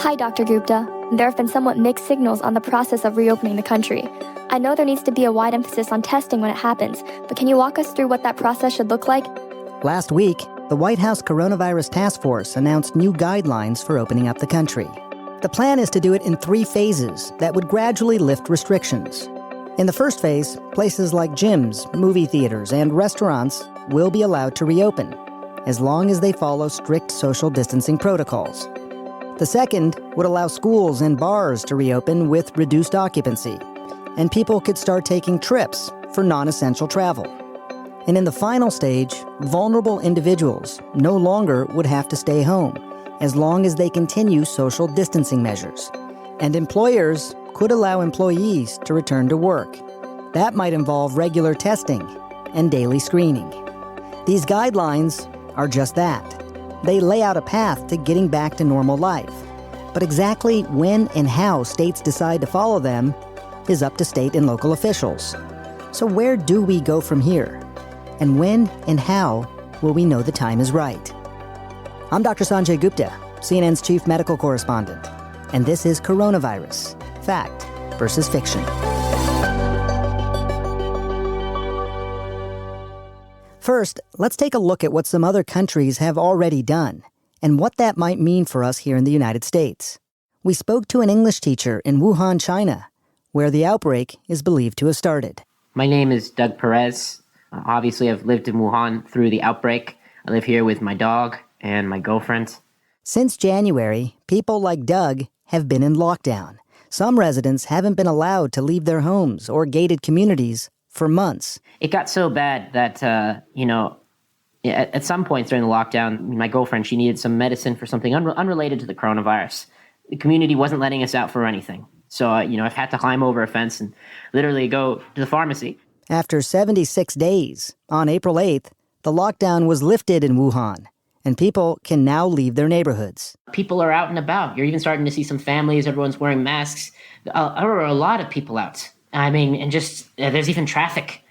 Hi, Dr. Gupta. There have been somewhat mixed signals on the process of reopening the country. I know there needs to be a wide emphasis on testing when it happens, but can you walk us through what that process should look like? Last week, the White House Coronavirus Task Force announced new guidelines for opening up the country. The plan is to do it in 3 phases that would gradually lift restrictions. In the first phase, places like gyms, movie theaters, and restaurants will be allowed to reopen, as long as they follow strict social distancing protocols. The second would allow schools and bars to reopen with reduced occupancy, and people could start taking trips for non-essential travel. And in the final stage, vulnerable individuals no longer would have to stay home, as long as they continue social distancing measures. And employers could allow employees to return to work. That might involve regular testing and daily screening. These guidelines are just that. They lay out a path to getting back to normal life. But exactly when and how states decide to follow them is up to state and local officials. So where do we go from here? And when and how will we know the time is right? I'm Dr. Sanjay Gupta, CNN's chief medical correspondent, and this is Coronavirus, Fact versus Fiction. First, let's take a look at what some other countries have already done and what that might mean for us here in the United States. We spoke to an English teacher in Wuhan, China, where the outbreak is believed to have started. My name is Doug Perez. Obviously, I've lived in Wuhan through the outbreak. I live here with my dog and my girlfriend. Since January, people like Doug have been in lockdown. Some residents haven't been allowed to leave their homes or gated communities for months. It got so bad that, at some points during the lockdown, my girlfriend, she needed some medicine for something unrelated to the coronavirus. The community wasn't letting us out for anything. So, I've had to climb over a fence and literally go to the pharmacy. After 76 days, on April 8th, the lockdown was lifted in Wuhan, and people can now leave their neighborhoods. People are out and about. You're even starting to see some families. Everyone's wearing masks. There are a lot of people out. There's even traffic.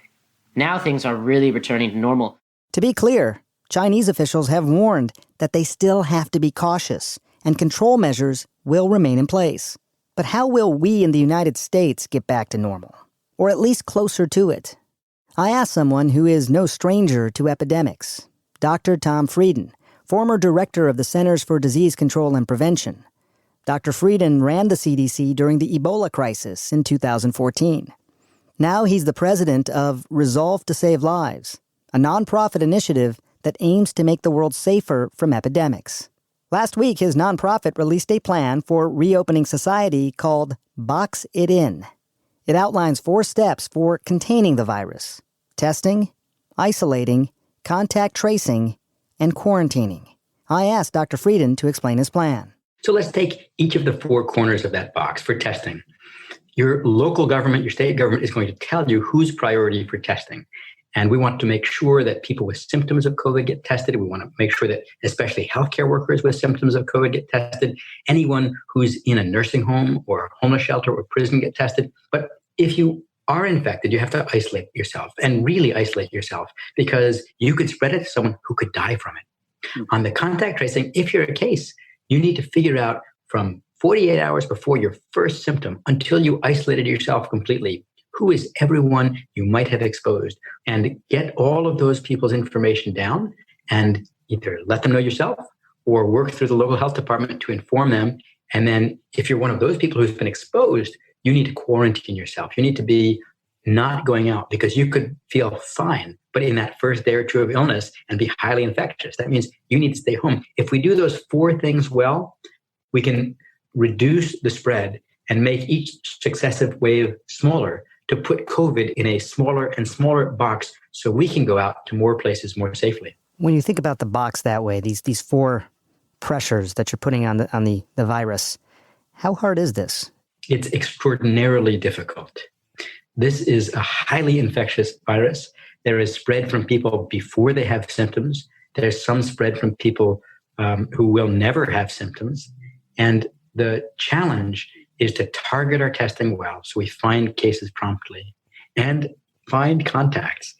Now things are really returning to normal. To be clear, Chinese officials have warned that they still have to be cautious, and control measures will remain in place. But how will we in the United States get back to normal? Or at least closer to it? I asked someone who is no stranger to epidemics, Dr. Tom Frieden, former director of the Centers for Disease Control and Prevention. Dr. Frieden ran the CDC during the Ebola crisis in 2014. Now he's the president of Resolve to Save Lives, a nonprofit initiative that aims to make the world safer from epidemics. Last week, his nonprofit released a plan for reopening society called Box It In. It outlines 4 steps for containing the virus: testing, isolating, contact tracing, and quarantining. I asked Dr. Frieden to explain his plan. So let's take each of the 4 corners of that box for testing. Your local government, your state government is going to tell you who's priority for testing. And we want to make sure that people with symptoms of COVID get tested. We want to make sure that especially healthcare workers with symptoms of COVID get tested. Anyone who's in a nursing home or a homeless shelter or prison get tested. But if you are infected, you have to isolate yourself and really isolate yourself because you could spread it to someone who could die from it. On the contact tracing, if you're a case, you need to figure out from 48 hours before your first symptom until you isolated yourself completely, who is everyone you might have exposed, and get all of those people's information down and either let them know yourself or work through the local health department to inform them. And then if you're one of those people who's been exposed, you need to quarantine yourself. You need to be not going out because you could feel fine, but in that first day or 2 of illness and be highly infectious. That means you need to stay home. If we do those 4 things well, we can reduce the spread and make each successive wave smaller to put COVID in a smaller and smaller box so we can go out to more places more safely. When you think about the box that way, these 4 pressures that you're putting on the virus, how hard is this? It's extraordinarily difficult. This is a highly infectious virus. There is spread from people before they have symptoms. There's some spread from people who will never have symptoms. And the challenge is to target our testing well so we find cases promptly and find contacts.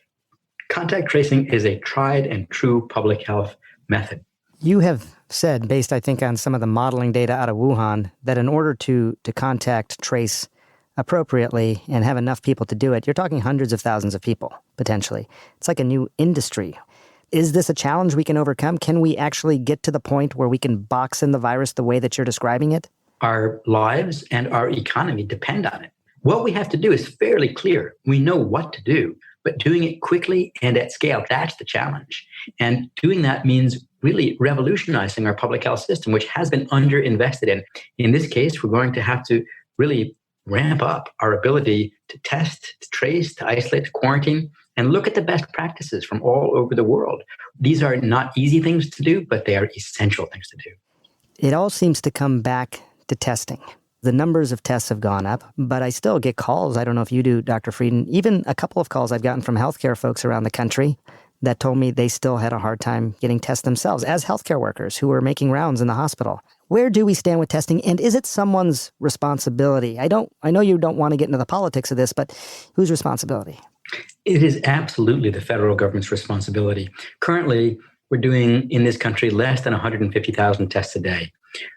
Contact tracing is a tried and true public health method. You have said, based, I think, on some of the modeling data out of Wuhan, that in order to contact trace appropriately and have enough people to do it, you're talking hundreds of thousands of people, potentially. It's like a new industry. Is this a challenge we can overcome? Can we actually get to the point where we can box in the virus the way that you're describing it? Our lives and our economy depend on it. What we have to do is fairly clear. We know what to do, but doing it quickly and at scale, that's the challenge. And doing that means really revolutionizing our public health system, which has been underinvested in. In this case, we're going to have to really ramp up our ability to test, to trace, to isolate, to quarantine, and look at the best practices from all over the world. These are not easy things to do, but they are essential things to do. It all seems to come back to testing. The numbers of tests have gone up, but I still get calls. I don't know if you do, Dr. Frieden. Even a couple of calls I've gotten from healthcare folks around the country that told me they still had a hard time getting tests themselves as healthcare workers who are making rounds in the hospital. Where do we stand with testing? And is it someone's responsibility? I know you don't want to get into the politics of this, but whose responsibility? It is absolutely the federal government's responsibility. Currently, we're doing in this country less than 150,000 tests a day.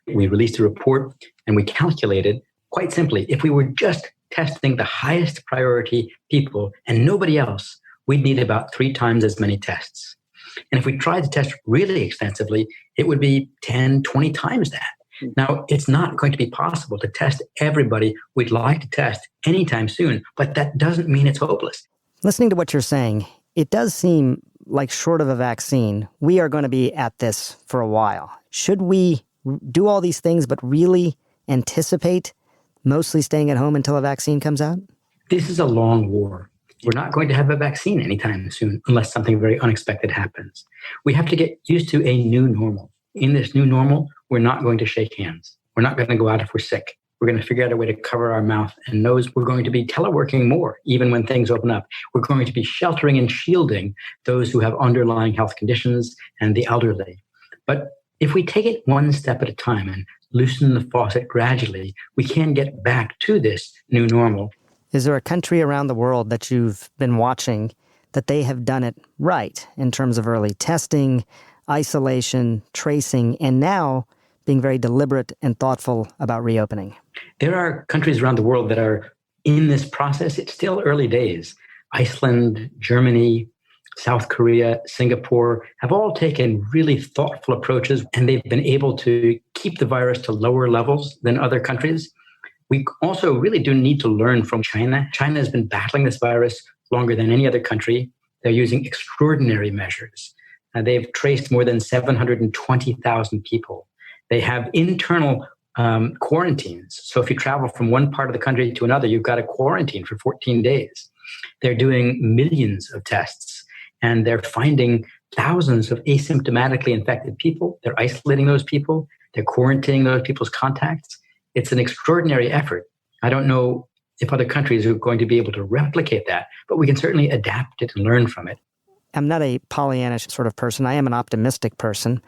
We released a report and we calculated quite simply, if we were just testing the highest priority people and nobody else, we'd need about 3 times as many tests. And if we tried to test really extensively, it would be 10, 20 times that. Now, it's not going to be possible to test everybody we'd like to test anytime soon, but that doesn't mean it's hopeless. Listening to what you're saying, it does seem like short of a vaccine, we are going to be at this for a while. Should we do all these things but really anticipate mostly staying at home until a vaccine comes out? This is a long war. We're not going to have a vaccine anytime soon unless something very unexpected happens. We have to get used to a new normal. In this new normal, we're not going to shake hands. We're not going to go out if we're sick. We're going to figure out a way to cover our mouth and nose. We're going to be teleworking more, even when things open up. We're going to be sheltering and shielding those who have underlying health conditions and the elderly. But if we take it one step at a time and loosen the faucet gradually, we can get back to this new normal. Is there a country around the world that you've been watching that they have done it right in terms of early testing, isolation, tracing, and now being very deliberate and thoughtful about reopening? There are countries around the world that are in this process. It's still early days. Iceland, Germany, South Korea, Singapore have all taken really thoughtful approaches, and they've been able to keep the virus to lower levels than other countries. We also really do need to learn from China. China has been battling this virus longer than any other country. They're using extraordinary measures. They've traced more than 720,000 people. They have internal quarantines. So if you travel from one part of the country to another, you've got to quarantine for 14 days. They're doing millions of tests, and they're finding thousands of asymptomatically infected people. They're isolating those people. They're quarantining those people's contacts. It's an extraordinary effort. I don't know if other countries are going to be able to replicate that, but we can certainly adapt it and learn from it. I'm not a Pollyannish sort of person. I am an optimistic person.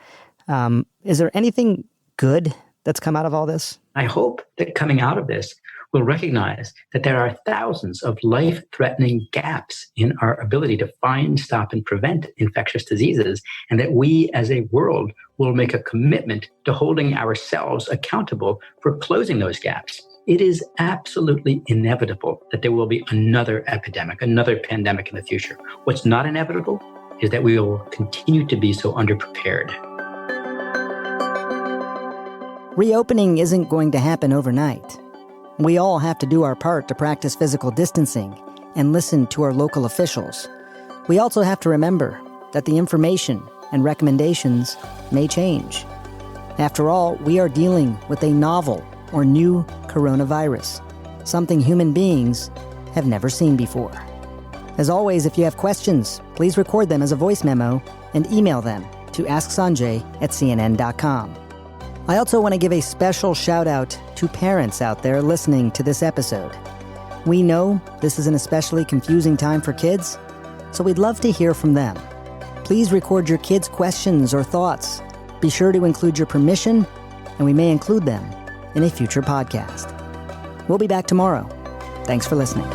Is there anything good that's come out of all this? I hope that coming out of this, we'll recognize that there are thousands of life-threatening gaps in our ability to find, stop, and prevent infectious diseases, and that we as a world will make a commitment to holding ourselves accountable for closing those gaps. It is absolutely inevitable that there will be another epidemic, another pandemic in the future. What's not inevitable is that we will continue to be so underprepared. Reopening isn't going to happen overnight. We all have to do our part to practice physical distancing and listen to our local officials. We also have to remember that the information and recommendations may change. After all, we are dealing with a novel or new coronavirus, something human beings have never seen before. As always, if you have questions, please record them as a voice memo and email them to asksanjay@cnn.com. I also want to give a special shout out to parents out there listening to this episode. We know this is an especially confusing time for kids, so we'd love to hear from them. Please record your kids' questions or thoughts. Be sure to include your permission, and we may include them in a future podcast. We'll be back tomorrow. Thanks for listening.